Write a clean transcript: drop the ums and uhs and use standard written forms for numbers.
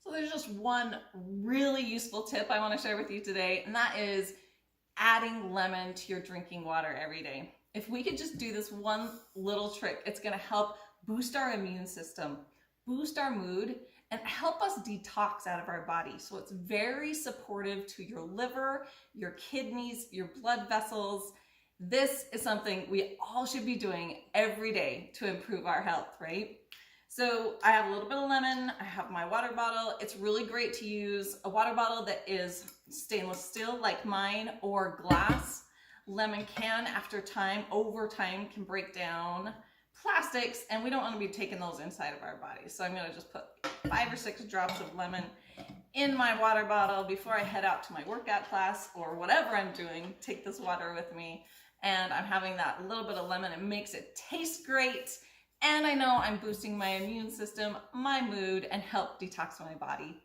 So there's just one really useful tip I want to share with you today, and that is adding lemon to your drinking water every day. If we could just do this one little trick, it's going to help boost our immune system, boost our mood, and help us detox out of our body. So it's very supportive to your liver, your kidneys, your blood vessels. This is something we all should be doing every day to improve our health, right? So I have a little bit of lemon, I have my water bottle. It's really great to use a water bottle that is stainless steel like mine, or glass. Lemon can, over time, can break down plastics, and we don't want to be taking those inside of our bodies. So I'm going to just put 5 or 6 drops of lemon in my water bottle before I head out to my workout class or whatever I'm doing. Take this water with me, and I'm having that little bit of lemon. It makes it taste great, and I know I'm boosting my immune system, my mood, and help detox my body.